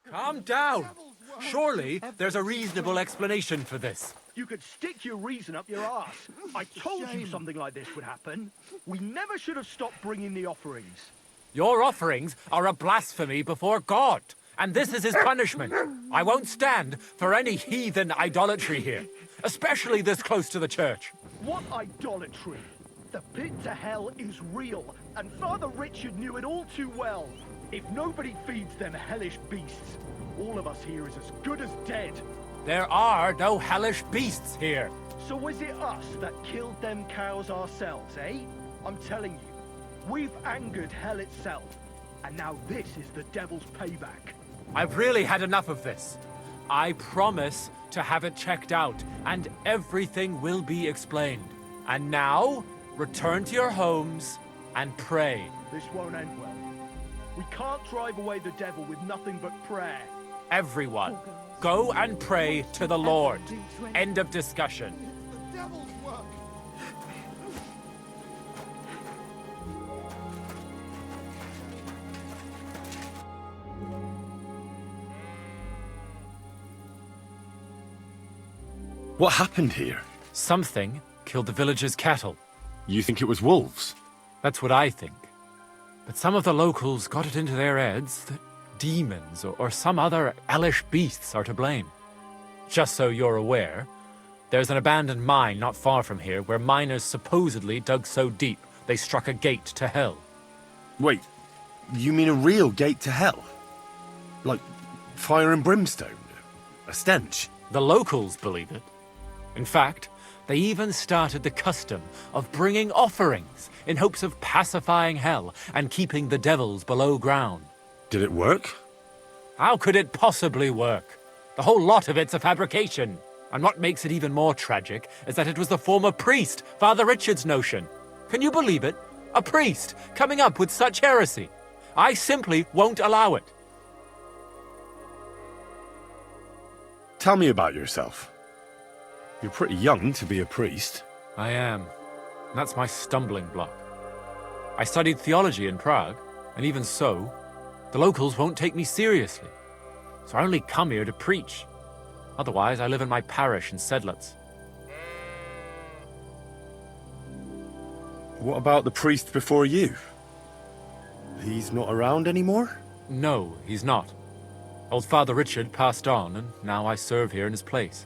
Calm down. Surely there's a reasonable explanation for this. You could stick your reason up your ass. I told you something like this would happen. We never should have stopped bringing the offerings. Your offerings are a blasphemy before God, and this is his punishment. I won't stand for any heathen idolatry here, especially this close to the church. What idolatry? The pit to hell is real, and Father Richard knew it all too well. If nobody feeds them hellish beasts, all of us here is as good as dead. There are no hellish beasts here. So was it us that killed them cows ourselves, eh? I'm telling you, we've angered hell itself, and now this is the devil's payback. I've really had enough of this. I promise to have it checked out, and everything will be explained. And now, return to your homes and pray. This won't end well. We can't drive away the devil with nothing but prayer. Everyone, go and pray to the Lord. End of discussion. The devil's work. What happened here? Something killed the villagers' cattle. You think it was wolves? That's what I think. But some of the locals got it into their heads that demons or some other hellish beasts are to blame. Just so you're aware, there's an abandoned mine not far from here where miners supposedly dug so deep they struck a gate to hell. Wait, you mean a real gate to hell? Like fire and brimstone? A stench? The locals believe it. In fact, they even started the custom of bringing offerings in hopes of pacifying hell and keeping the devils below ground. Did it work? How could it possibly work? The whole lot of it's a fabrication. And what makes it even more tragic is that it was the former priest, Father Richard's notion. Can you believe it? A priest coming up with such heresy. I simply won't allow it. Tell me about yourself. You're pretty young to be a priest. I am. And that's my stumbling block. I studied theology in Prague, and even so, the locals won't take me seriously. So I only come here to preach. Otherwise, I live in my parish in Sedlitz. What about the priest before you? He's not around anymore? No, he's not. Old Father Richard passed on, and now I serve here in his place.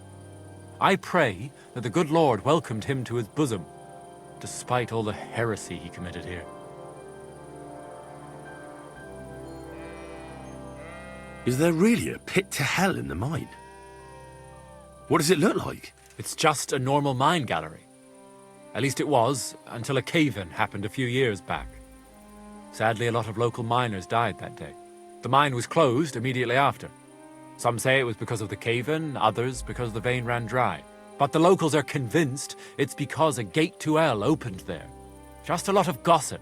I pray that the good Lord welcomed him to his bosom, despite all the heresy he committed here. Is there really a pit to hell in the mine? What does it look like? It's just a normal mine gallery. At least it was, until a cave-in happened a few years back. Sadly, a lot of local miners died that day. The mine was closed immediately after. Some say it was because of the cave-in, others because the vein ran dry. But the locals are convinced it's because a gate to hell opened there. Just a lot of gossip.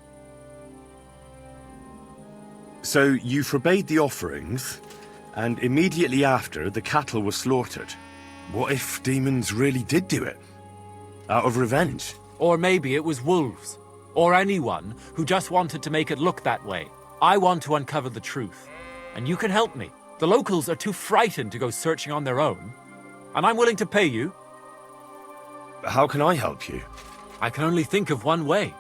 So you forbade the offerings, and immediately after, the cattle were slaughtered. What if demons really did do it? Out of revenge? Or maybe it was wolves. Or anyone who just wanted to make it look that way. I want to uncover the truth. And you can help me. The locals are too frightened to go searching on their own. And I'm willing to pay you. How can I help you? I can only think of one way.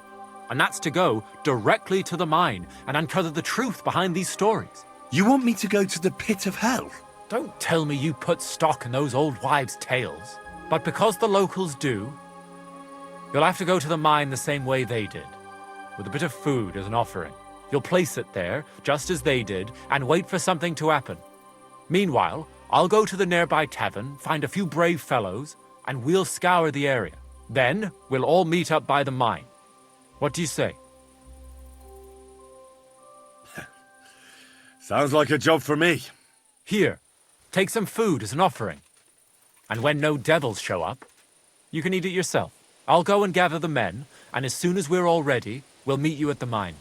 And that's to go directly to the mine and uncover the truth behind these stories. You want me to go to the pit of hell? Don't tell me you put stock in those old wives' tales. But because the locals do, you'll have to go to the mine the same way they did, with a bit of food as an offering. You'll place it there, just as they did, and wait for something to happen. Meanwhile, I'll go to the nearby tavern, find a few brave fellows, and we'll scour the area. Then, we'll all meet up by the mine. What do you say? Sounds like a job for me. Here, take some food as an offering. And when no devils show up, you can eat it yourself. I'll go and gather the men, and as soon as we're all ready, we'll meet you at the mine.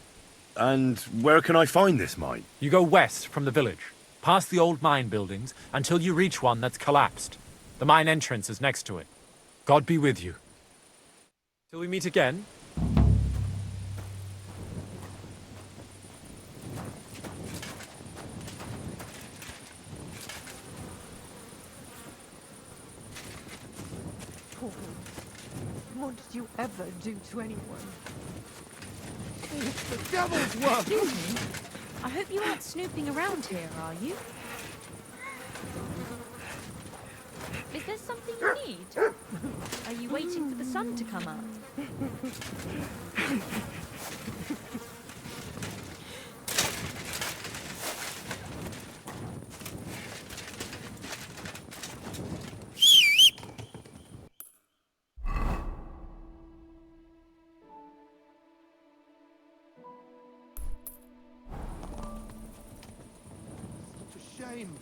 And where can I find this mine? You go west from the village, past the old mine buildings, until you reach one that's collapsed. The mine entrance is next to it. God be with you. Till we meet again. worst you ever do to anyone. It's the devil's work! Excuse me? I hope you aren't snooping around here, are you? Is there something you need? Are you waiting for the sun to come up? Such a shame.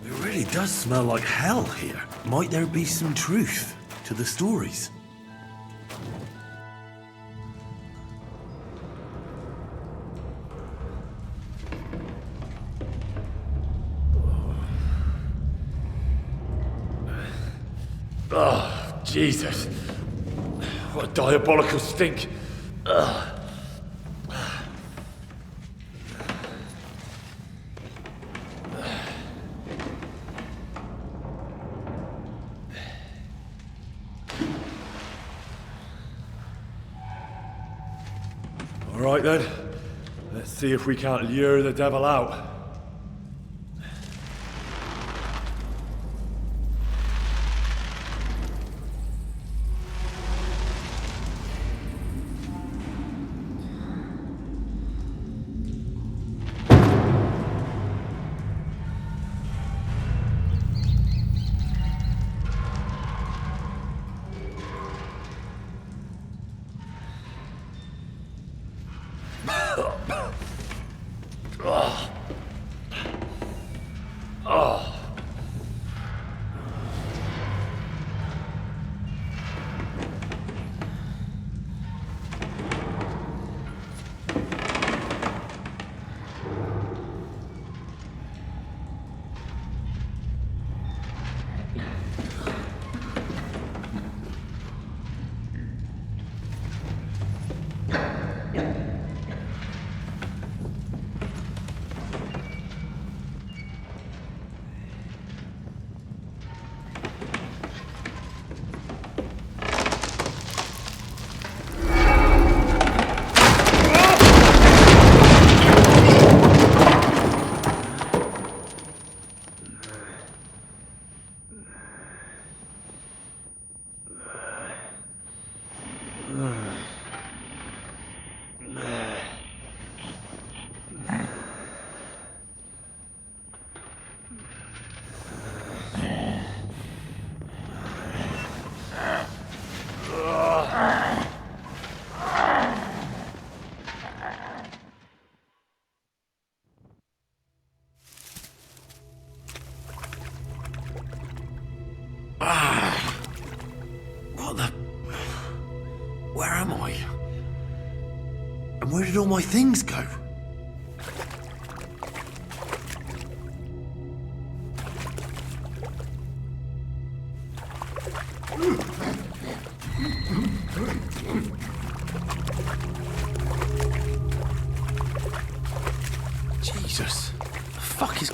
It really does smell like hell here. Might there be some truth to the stories? Oh, Jesus. What a diabolical stink. Ugh. All right then. Let's see if we can't lure the devil out. What the... Where am I? And where did all my things go?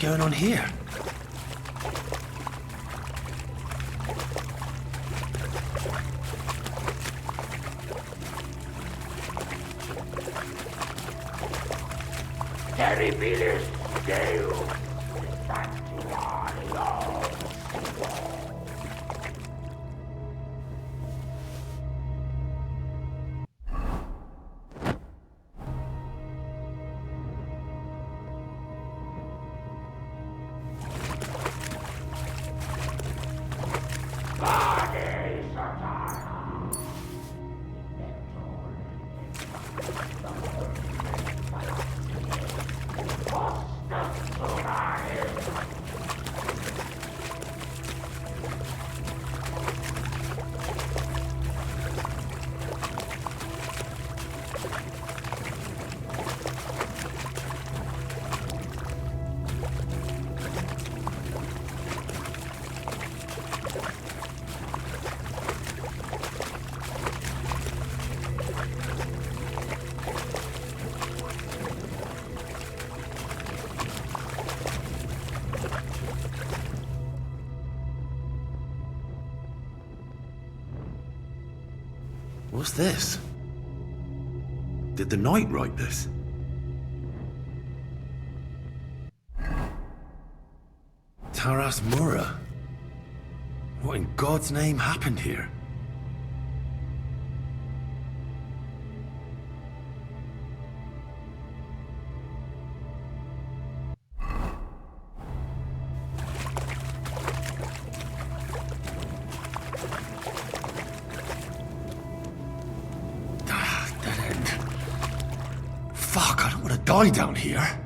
going on here? Terribilis Deus. What's this? Did the knight write this? Taras Mura. What in God's name happened here? Dead end. Fuck, I don't want to die down here.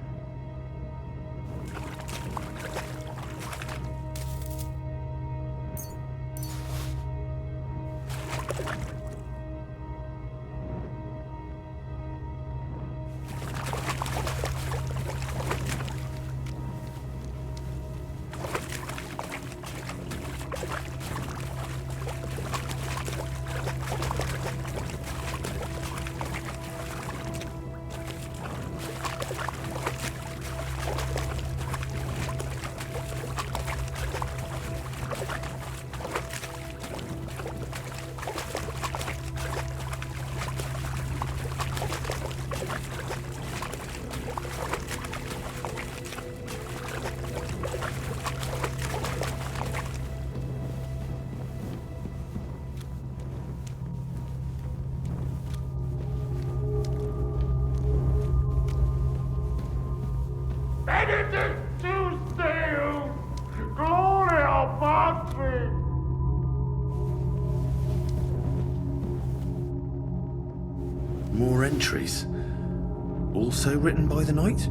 Benedict Deus, Gloria Patri. More entries. Also written by the knight?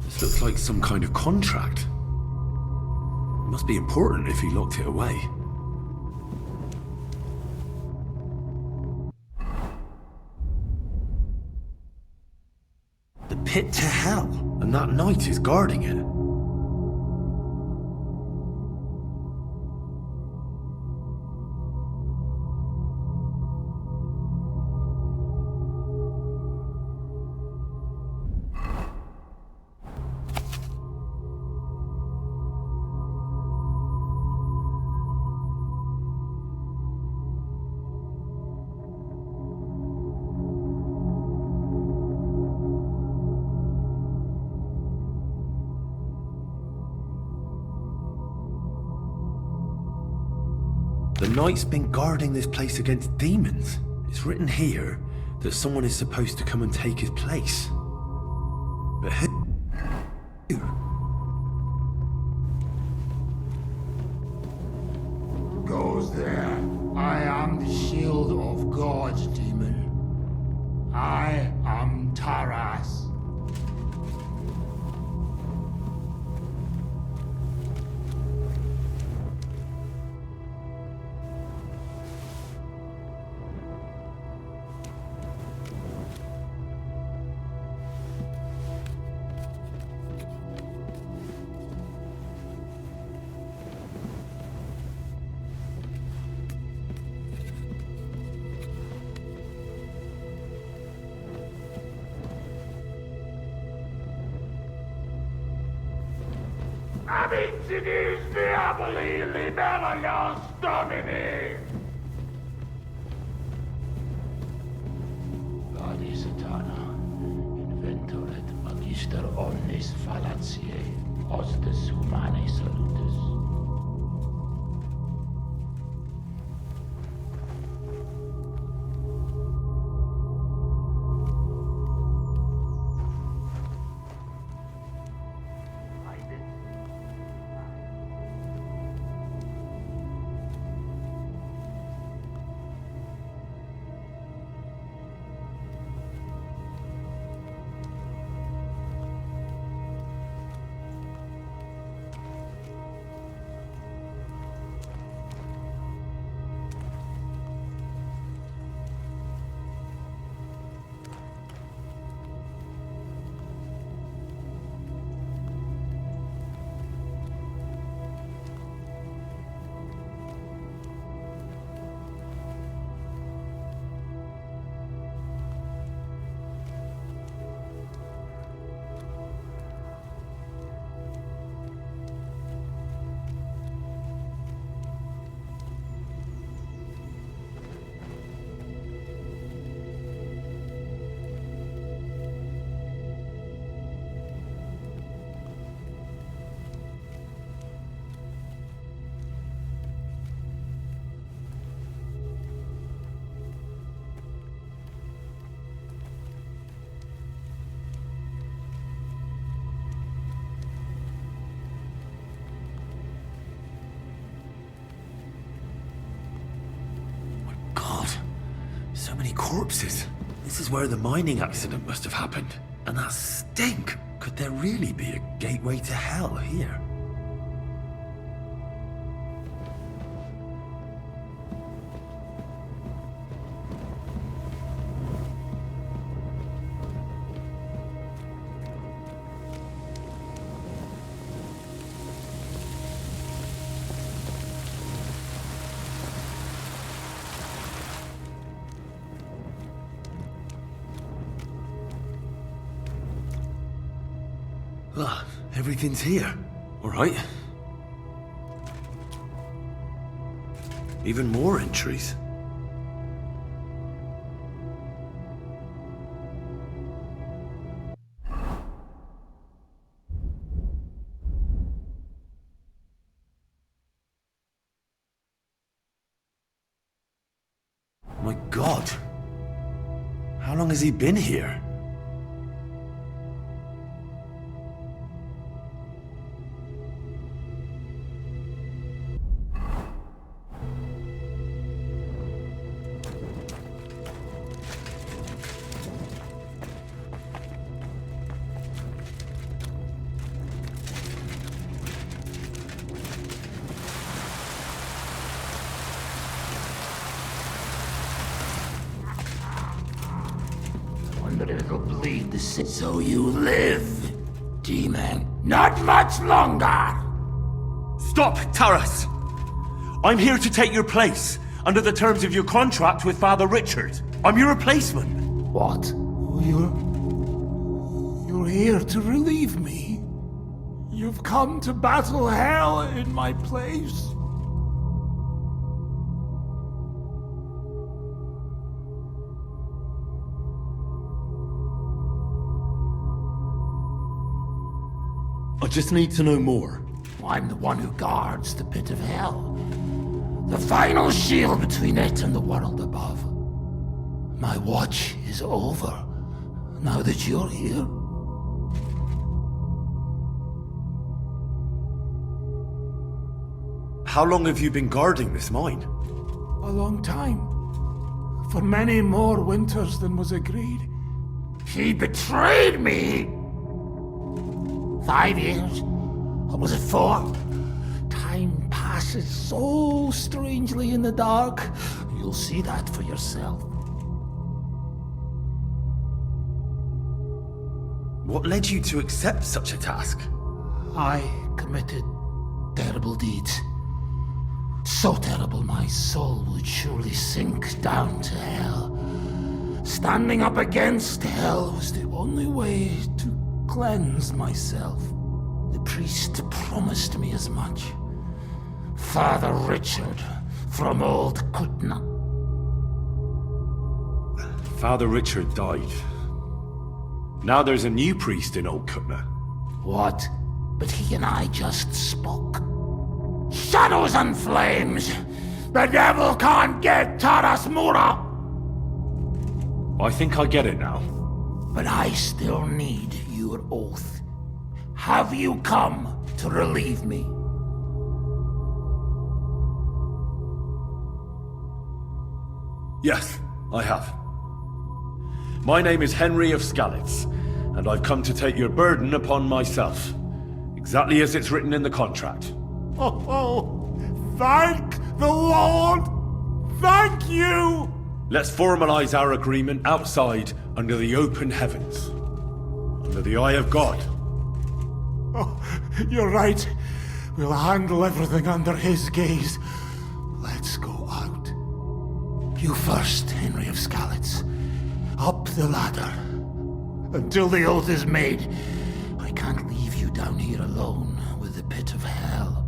This looks like some kind of contract. It must be important if he locked it away. The pit to hell, and that knight is guarding it. knight's been guarding this place against demons. It's written here that someone is supposed to come and take his place. But who? Goes there. I am the shield of gods, demon. I am Taras. Amicitis diaboli libellus domini. Vade Satana, inventor et magister omnis fallatiae, hostes humanae salutis. So many corpses. This is where the mining accident must have happened. And that stink! Could there really be a gateway to hell here? Ah, everything's here. All right. Even more entries. My God. How long has he been here? It'll bleed the so you live, demon. Not much longer. Stop, Taras! I'm here to take your place, under the terms of your contract with Father Richard. I'm your replacement. What? You're here to relieve me? You've come to battle hell in my place? I just need to know more. I'm the one who guards the pit of hell. The final shield between it and the world above. My watch is over, now that you're here. How long have you been guarding this mine? A long time. For many more winters than was agreed. He betrayed me! 5 years? Or was it 4? Time passes so strangely in the dark. You'll see that for yourself. What led you to accept such a task? I committed terrible deeds. So terrible my soul would surely sink down to hell. Standing up against hell was the only way to cleanse myself. The priest promised me as much. Father Richard from Old Kutna. Father Richard died. Now there's a new priest in Old Kutna. What? But he and I just spoke. Shadows and flames! The devil can't get Taras Mura! I think I get it now. But I still need your oath. Have you come to relieve me? Yes, I have. My name is Henry of Skalitz, and I've come to take your burden upon myself. Exactly as it's written in the contract. Oh, thank the Lord! Thank you! Let's formalize our agreement outside, under the open heavens. Under the eye of God. Oh, you're right. We'll handle everything under his gaze. Let's go out. You first, Henry of Skalitz. Up the ladder. Until the oath is made, I can't leave you down here alone with the pit of hell.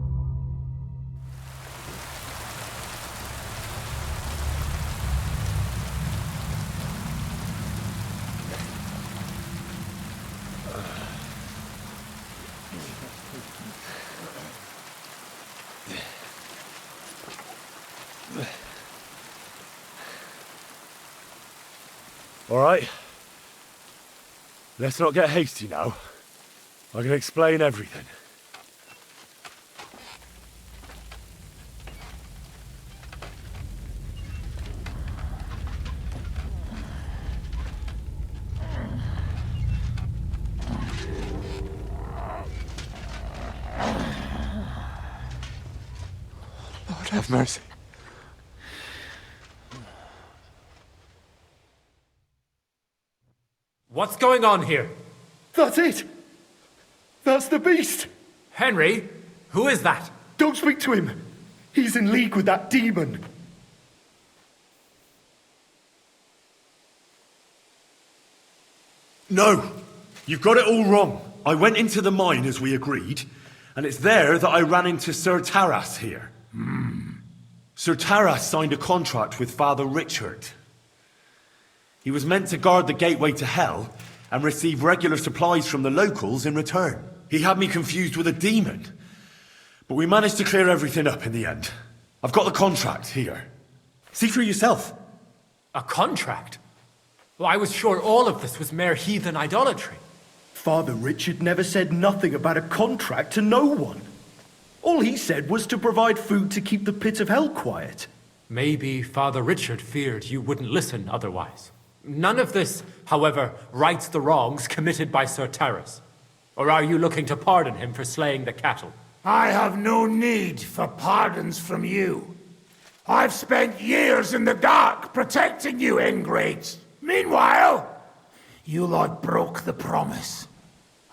All right. Let's not get hasty now. I can explain everything. Lord have mercy. What's going on here? That's it! That's the beast! Henry, who is that? Don't speak to him! He's in league with that demon! No! You've got it all wrong. I went into the mine as we agreed, and it's there that I ran into Sir Taras here. Sir Taras signed a contract with Father Richard. He was meant to guard the gateway to hell and receive regular supplies from the locals in return. He had me confused with a demon. But we managed to clear everything up in the end. I've got the contract here. See for yourself. A contract? Well, I was sure all of this was mere heathen idolatry. Father Richard never said nothing about a contract to no one. All he said was to provide food to keep the pit of hell quiet. Maybe Father Richard feared you wouldn't listen otherwise. None of this, however, rights the wrongs committed by Sir Taras. Or are you looking to pardon him for slaying the cattle? I have no need for pardons from you. I've spent years in the dark protecting you, ingrates. Meanwhile, you lot broke the promise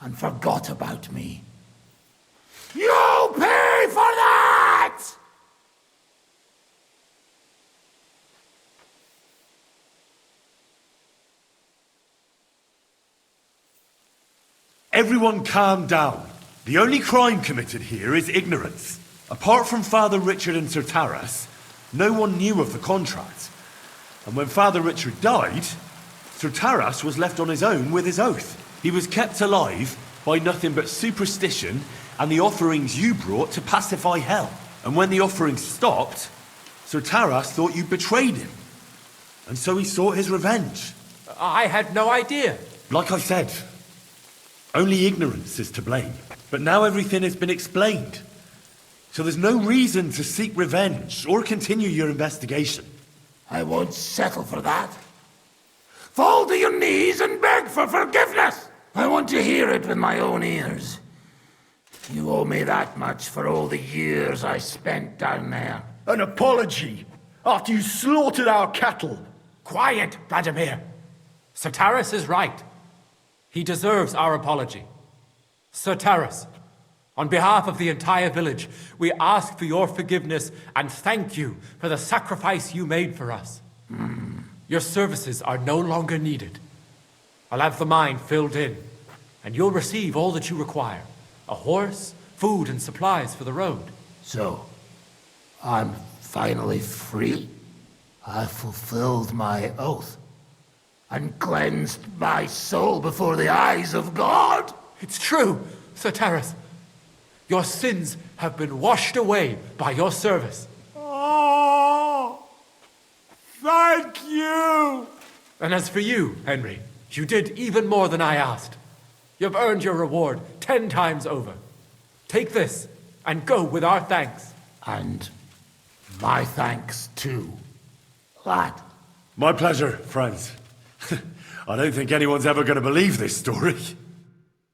and forgot about me. You'll pay for that! Everyone calm down. The only crime committed here is ignorance. Apart from Father Richard and Sir Taras, no one knew of the contract. And when Father Richard died, Sir Taras was left on his own with his oath. He was kept alive by nothing but superstition and the offerings you brought to pacify hell. And when the offerings stopped, Sir Taras thought you betrayed him. And so he sought his revenge. I had no idea. Like I said, only ignorance is to blame. But now everything has been explained. So there's no reason to seek revenge or continue your investigation. I won't settle for that. Fall to your knees and beg for forgiveness. I want to hear it with my own ears. You owe me that much for all the years I spent down there. An apology? After you slaughtered our cattle? Quiet, Vladimir. Sir Taras is right. He deserves our apology. Sir Taras, on behalf of the entire village, we ask for your forgiveness and thank you for the sacrifice you made for us. Your services are no longer needed. I'll have the mine filled in, and you'll receive all that you require. A horse, food, and supplies for the road. So, I'm finally free. I fulfilled my oath and cleansed my soul before the eyes of God. It's true, Sir Taras. Your sins have been washed away by your service. Oh, thank you! And as for you, Henry, you did even more than I asked. You've earned your reward 10 times over. Take this and go with our thanks. And my thanks too, lad. My pleasure, friends. I don't think anyone's ever going to believe this story.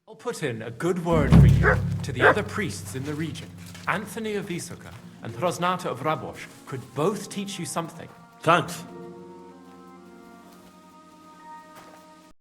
I'll put in a good word for you to the other priests in the region. Anthony of Vysoka and Hrosnata of Rabosh could both teach you something. Thanks.